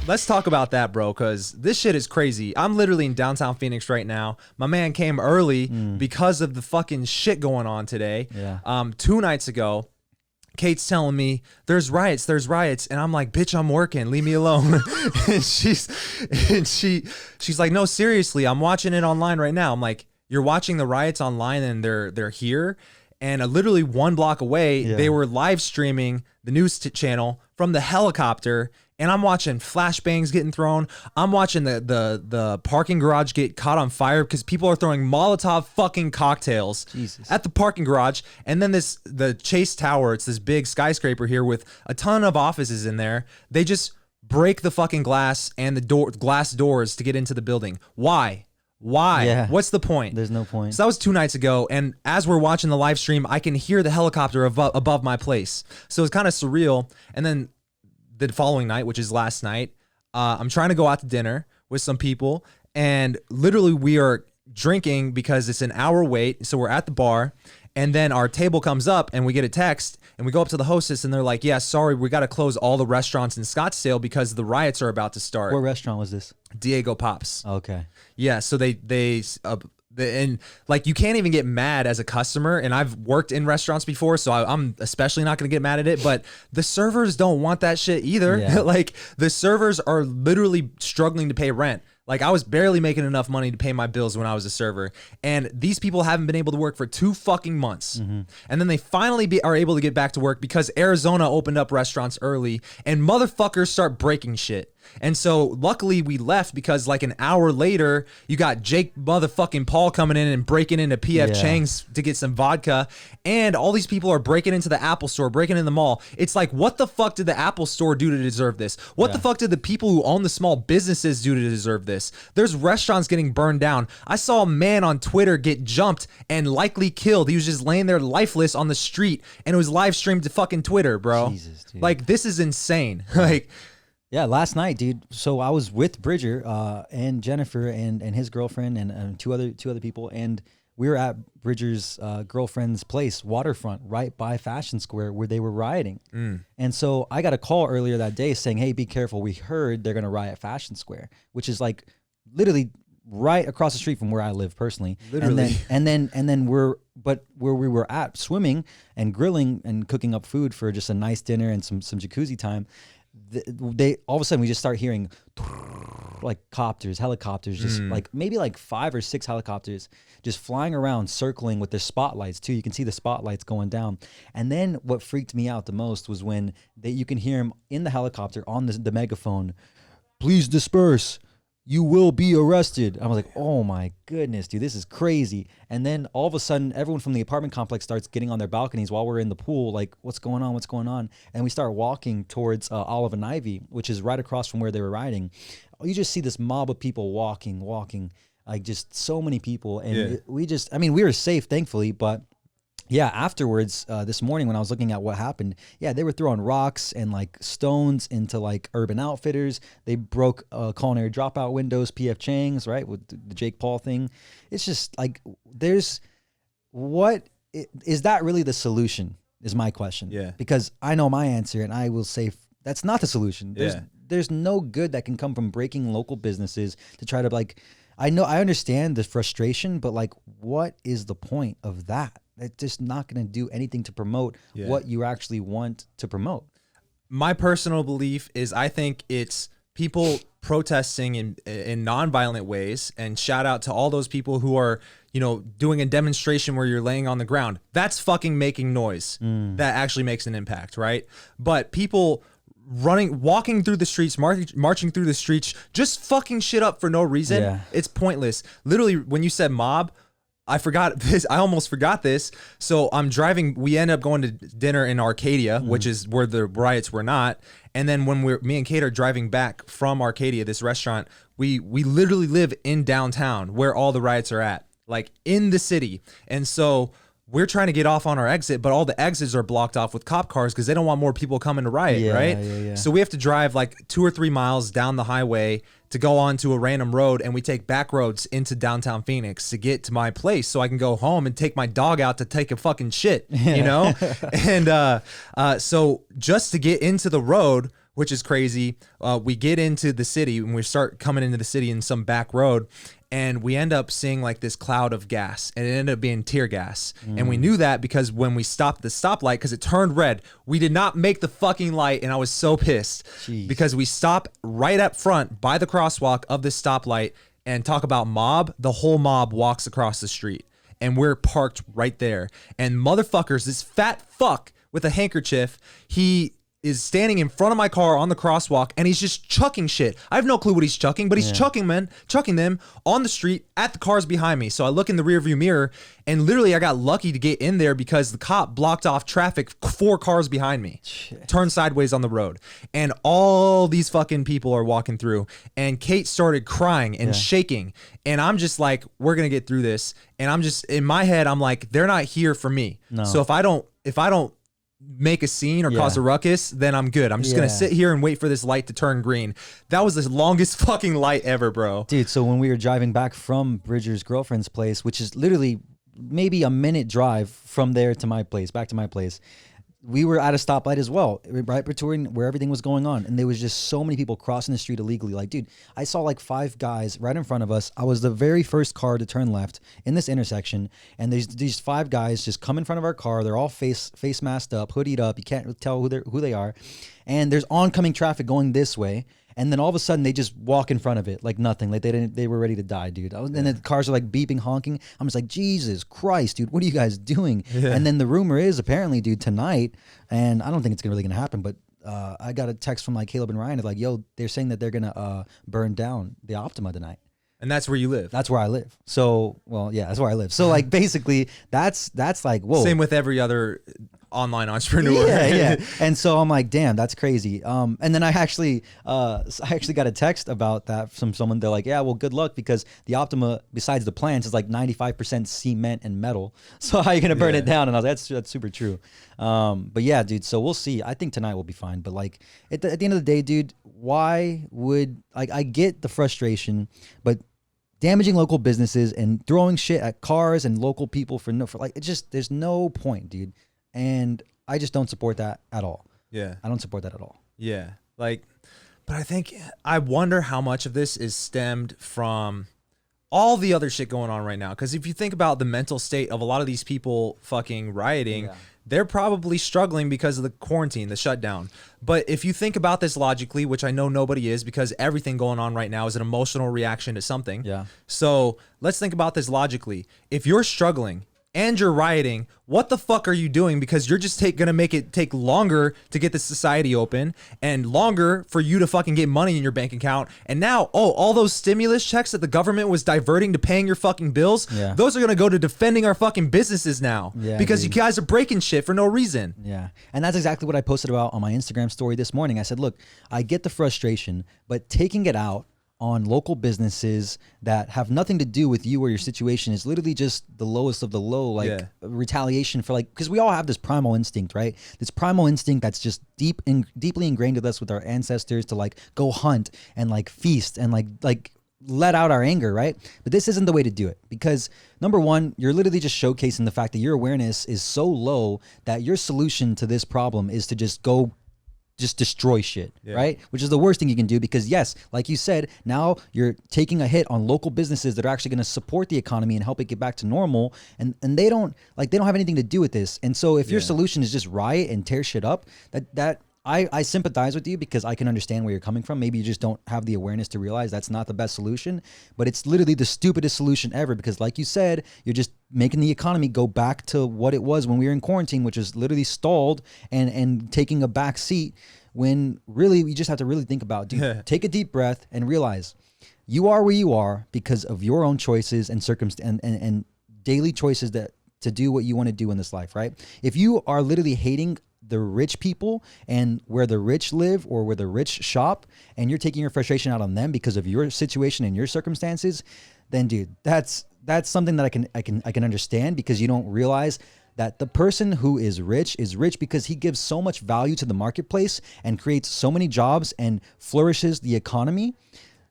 let's talk about that, bro, because this shit is crazy. I'm literally in downtown Phoenix right now. My man came early because of the fucking shit going on today. Yeah. 2 nights ago, Kate's telling me there's riots, and I'm like, bitch, I'm working, leave me alone. and she's like, no, seriously, I'm watching it online right now. I'm like, you're watching the riots online and they're here, and literally 1 block away, they were live streaming the news channel from the helicopter. And I'm watching flashbangs getting thrown. I'm watching the parking garage get caught on fire because people are throwing Molotov fucking cocktails at the parking garage. And then the Chase Tower, it's this big skyscraper here with a ton of offices in there. They just break the fucking glass and the glass doors to get into the building. Why? Yeah. What's the point? There's no point. So that was 2 nights ago, and as we're watching the live stream, I can hear the helicopter above my place. So it's kind of surreal. And then the following night, which is last night, I'm trying to go out to dinner with some people, and literally we are drinking because it's an hour wait. So we're at the bar, and then our table comes up and we get a text, and we go up to the hostess and they're like, yeah, sorry, we got to close all the restaurants in Scottsdale because the riots are about to start. What restaurant was this? Diego Pops. Okay. Yeah. So and like, you can't even get mad as a customer, and I've worked in restaurants before, so I'm especially not going to get mad at it, but the servers don't want that shit either. Yeah. Like, the servers are literally struggling to pay rent. Like, I was barely making enough money to pay my bills when I was a server, and these people haven't been able to work for 2 fucking months. And then they finally are able to get back to work because Arizona opened up restaurants early, and motherfuckers start breaking shit. And so luckily we left because like an hour later, you got Jake motherfucking Paul coming in and breaking into PF Chang's to get some vodka. And all these people are breaking into the Apple store, breaking in the mall. It's like, what the fuck did the Apple store do to deserve this? What the fuck did the people who own the small businesses do to deserve this? There's restaurants getting burned down. I saw a man on Twitter get jumped and likely killed. He was just laying there lifeless on the street, and it was live streamed to fucking Twitter, bro. Jesus, dude. Like, this is insane. Like, yeah, last night, dude. So I was with Bridger and Jennifer and his girlfriend and two other people, and we were at Bridger's girlfriend's place, waterfront, right by Fashion Square, where they were rioting. And so I got a call earlier that day saying, "Hey, be careful. We heard they're gonna riot Fashion Square," which is like literally right across the street from where I live personally. Literally. And then where we were at swimming and grilling and cooking up food for just a nice dinner and some jacuzzi time. They all of a sudden we just start hearing like helicopters, just like maybe like 5 or 6 helicopters just flying around, circling with their spotlights too. You can see the spotlights going down. And then what freaked me out the most was when you can hear him in the helicopter on the megaphone, "Please disperse. You will be arrested." I was like, oh my goodness, dude, this is crazy. And then all of a sudden, everyone from the apartment complex starts getting on their balconies while we're in the pool, like, what's going on? What's going on? And we start walking towards Olive and Ivy, which is right across from where they were riding. You just see this mob of people walking, like just so many people. And we were safe, thankfully, but yeah, afterwards, this morning when I was looking at what happened, they were throwing rocks and like stones into like Urban Outfitters. They broke culinary dropout windows, PF Chang's, right, with the Jake Paul thing. It's just like, is that really the solution is my question. Yeah. Because I know my answer, and I will say that's not the solution. There's no good that can come from breaking local businesses to try to like, I understand the frustration, but like, what is the point of that? It's just not going to do anything to promote what you actually want to promote. My personal belief is I think it's people protesting in nonviolent ways, and shout out to all those people who are, doing a demonstration where you're laying on the ground. That's fucking making noise. That actually makes an impact, right? But people walking through the streets, marching through the streets, just fucking shit up for no reason. It's pointless. Literally, when you said mob, I forgot this. I almost forgot this. So I'm driving. We end up going to dinner in Arcadia, which is where the riots were not. And then when me and Kate are driving back from Arcadia, this restaurant, we literally live in downtown where all the riots are at, like in the city. And so we're trying to get off on our exit, but all the exits are blocked off with cop cars because they don't want more people coming to riot, right? So we have to drive like 2 or 3 miles down the highway to go onto a random road, and we take back roads into downtown Phoenix to get to my place so I can go home and take my dog out to take a fucking shit, And so just to get into the road, which is crazy. We get into the city and we start coming into the city in some back road, and we end up seeing like this cloud of gas, and it ended up being tear gas. And we knew that because when we stopped the stoplight, because it turned red, we did not make the fucking light, and I was so pissed. Jeez. Because we stop right up front by the crosswalk of this stoplight, and talk about mob, the whole mob walks across the street, and we're parked right there. And motherfuckers, this fat fuck with a handkerchief, he is standing in front of my car on the crosswalk, and he's just chucking shit. I have no clue what he's chucking, but he's chucking them on the street at the cars behind me. So I look in the rearview mirror, and literally I got lucky to get in there because the cop blocked off traffic 4 cars behind me. Shit. Turned sideways on the road, and all these fucking people are walking through, and Kate started crying and shaking, and I'm just like, we're gonna get through this. And I'm just, in my head, I'm like, they're not here for me. No. So if I don't make a scene or cause a ruckus, then I'm good. I'm just gonna sit here and wait for this light to turn green. That was the longest fucking light ever, bro. Dude, so when we were driving back from Bridger's girlfriend's place, which is literally maybe a minute drive from there to my place, back to my place, we were at a stoplight as well, right between where everything was going on. And there was just so many people crossing the street illegally. Like, dude, I saw like 5 guys right in front of us. I was the very first car to turn left in this intersection. And there's these 5 guys just come in front of our car. They're all face masked up, hoodied up. You can't tell who they are. And there's oncoming traffic going this way. And then all of a sudden they just walk in front of it like nothing. Like they were ready to die, dude. And then the cars are like beeping, honking. I'm just like, Jesus Christ, dude, what are you guys doing? Yeah. And then the rumor is apparently, dude, tonight, and I don't think it's really gonna happen, but I got a text from like Caleb and Ryan of like, yo, they're saying that they're gonna burn down the Optima tonight. And that's where you live. That's where I live. So, well, yeah, that's where I live. So like basically that's like, whoa. Same with every other online entrepreneur. Yeah. And so I'm like, damn, that's crazy. And then I actually got a text about that from someone. They're like, yeah, well, good luck, because the Optima, besides the plants, is like 95% cement and metal. So how are you gonna burn it down? And I was like, that's super true. But yeah, dude. So we'll see. I think tonight will be fine. But like at the end of the day, dude, why would, like, I get the frustration, but damaging local businesses and throwing shit at cars and local people for like, it just, there's no point, dude. And I just don't support that at all. Yeah. I don't support that at all. Yeah. Like, but I wonder how much of this is stemmed from all the other shit going on right now. Because if you think about the mental state of a lot of these people fucking rioting, they're probably struggling because of the quarantine, the shutdown. But if you think about this logically, which I know nobody is, because everything going on right now is an emotional reaction to something. Yeah. So let's think about this logically. If you're struggling and you're rioting, what the fuck are you doing? Because you're just gonna make it take longer to get the society open and longer for you to fucking get money in your bank account. And now, all those stimulus checks that the government was diverting to paying your fucking bills, those are gonna go to defending our fucking businesses now. Yeah, because dude, you guys are breaking shit for no reason. Yeah. And that's exactly what I posted about on my Instagram story this morning. I said, look, I get the frustration, but taking it out on local businesses that have nothing to do with you or your situation is literally just the lowest of the low, like retaliation for, like, because we all have this primal instinct, right? This primal instinct that's just deeply ingrained with us, with our ancestors, to like go hunt and like feast and like let out our anger, right? But this isn't the way to do it, because number one, you're literally just showcasing the fact that your awareness is so low that your solution to this problem is to just destroy shit, right? Which is the worst thing you can do, because yes, like you said, now you're taking a hit on local businesses that are actually going to support the economy and help it get back to normal, and they don't have anything to do with this. And so if your solution is just riot and tear shit up, that I sympathize with you, because I can understand where you're coming from. Maybe you just don't have the awareness to realize that's not the best solution, but it's literally the stupidest solution ever, because like you said, you're just making the economy go back to what it was when we were in quarantine, which is literally stalled and taking a back seat, when really we just have to really think about, dude, take a deep breath and realize you are where you are because of your own choices and and daily choices to do what you want to do in this life, right? If you are literally hating the rich people and where the rich live or where the rich shop, and you're taking your frustration out on them because of your situation and your circumstances, then dude, that's something that I can understand, because you don't realize that the person who is rich because he gives so much value to the marketplace and creates so many jobs and flourishes the economy,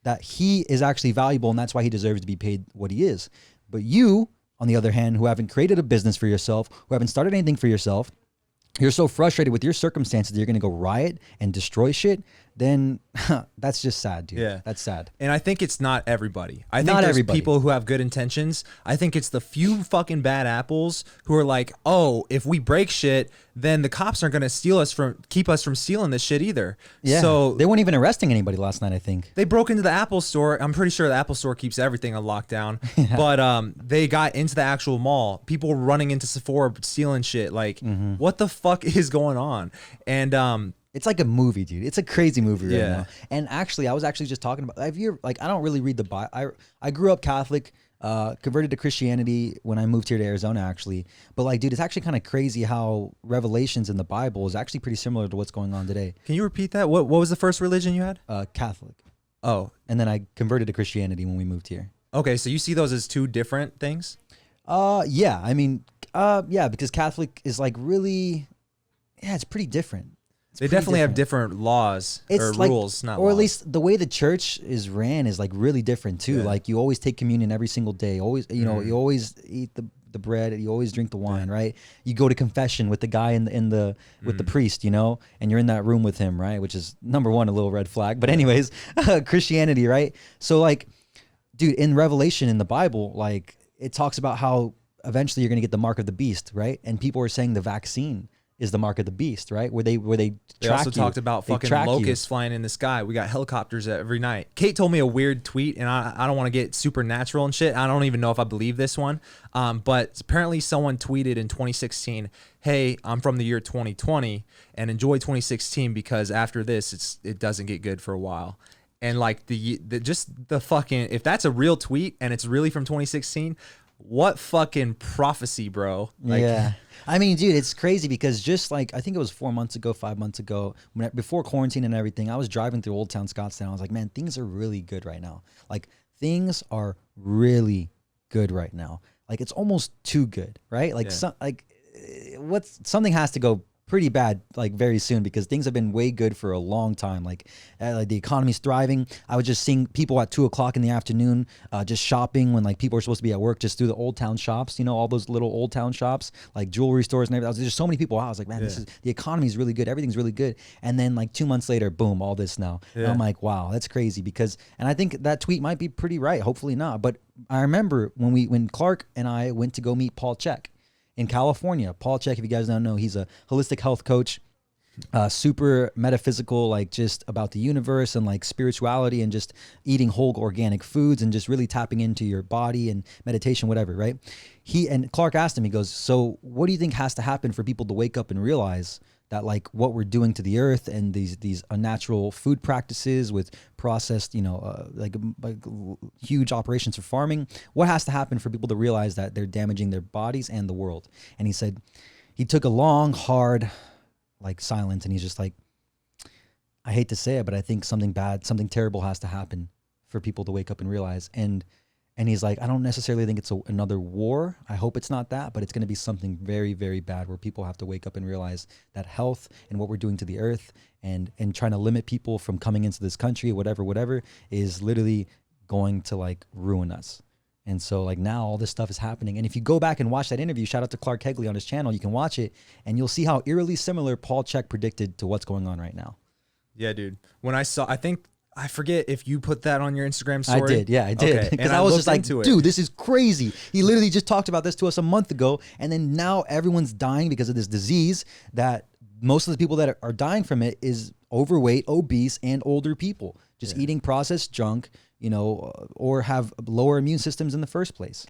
that he is actually valuable, and that's why he deserves to be paid what he is. But you, on the other hand, who haven't created a business for yourself, who haven't started anything for yourself, you're so frustrated with your circumstances that you're going to go riot and destroy shit, then that's just sad, dude. Yeah. That's sad. And I think it's not everybody. I think Not there's everybody. people who have good intentions. I think it's the few fucking bad apples who are like, oh, if we break shit, then the cops aren't going to keep us from stealing this shit either. Yeah. So they weren't even arresting anybody last night, I think. they broke into the Apple store. I'm pretty sure the Apple store keeps everything on lockdown. But they got into the actual mall. People were running into Sephora stealing shit. Like, what the fuck is going on? And It's like a movie, dude. It's a crazy movie right Yeah. now. And actually, I was actually just talking about, like, I don't really read the Bible. I grew up Catholic, converted to Christianity when I moved here to Arizona, actually. But like, dude, it's actually kind of crazy how Revelations in the Bible is actually pretty similar to what's going on today. can you repeat that? What was the first religion you had? Catholic. Oh, And then I converted to Christianity when we moved here. okay. So you see those as two different things? Yeah. I mean, yeah, because Catholic is like really, yeah, it's pretty different. It's They pretty definitely have different laws or like, rules, not or laws. at least the way the church is ran is like really different too. Yeah. Like you always take communion every single day. Always, you know, you always eat the bread. You always drink the wine, right? You go to confession with the guy in the with the priest, you know, and you're in that room with him, right? Which is number one, a little red flag. But anyways, Christianity, right? So like, dude, in Revelation in the Bible, like it talks about how eventually you're gonna get the mark of the beast, right? And people are saying the vaccine is the mark of the beast, right? Where they They track also you. talked about They fucking track you. locusts flying in the sky. We got helicopters every night. Kate told me a weird tweet, and I don't want to get supernatural and shit. I don't even know if I believe this one. But apparently someone tweeted in 2016, hey, I'm from the year 2020 and enjoy 2016 because after this, it doesn't get good for a while. And like the fucking, if that's a real tweet and it's really from 2016, what fucking prophecy, bro? Like, yeah. I mean, dude, it's crazy because just like, I think it was 4 months ago, 5 months ago, before quarantine and everything, I was driving through Old Town Scottsdale. I was like, man, things are really good right now. Like, things are really good right now. Like, it's almost too good, right? Like, something has to go pretty bad like very soon because things have been way good for a long time. Like the economy's thriving. I was just seeing people at 2:00 in the afternoon just shopping when like people are supposed to be at work, just through the Old Town shops, you know, all those little Old Town shops, like jewelry stores and everything. There's just so many people out. I was like, man, the economy's really good. Everything's really good. And then like 2 months later, boom, all this now. And I'm like, wow, that's crazy because, and I think that tweet might be pretty right. Hopefully not. But I remember when Clark and I went to go meet Paul Chek in California. Paul Chek, if you guys don't know, he's a holistic health coach, super metaphysical, like just about the universe and like spirituality and just eating whole organic foods and just really tapping into your body and meditation, whatever, right? And Clark asked him, he goes, so what do you think has to happen for people to wake up and realize that like what we're doing to the earth and these unnatural food practices with processed, you know, like huge operations for farming, what has to happen for people to realize that they're damaging their bodies and the world? And he said, he took a long, hard, like silence, and he's just like, I hate to say it, but I think something bad, something terrible has to happen for people to wake up and realize. And he's like, I don't necessarily think it's another war. I hope it's not that, but it's going to be something very, very bad where people have to wake up and realize that health and what we're doing to the earth and trying to limit people from coming into this country, whatever, is literally going to like ruin us. And so like now all this stuff is happening. And if you go back and watch that interview, shout out to Clark Kegley on his channel, you can watch it and you'll see how eerily similar Paul Chek predicted to what's going on right now. Yeah, dude. When I forget if you put that on your Instagram story. I did, yeah, I did. Okay. Because And I was looked just like, into it. dude, this is crazy. He literally just talked about this to us a month ago, and then now everyone's dying because of this disease that most of the people that are dying from it is overweight, obese, and older people. Just eating processed junk, you know, or have lower immune systems in the first place.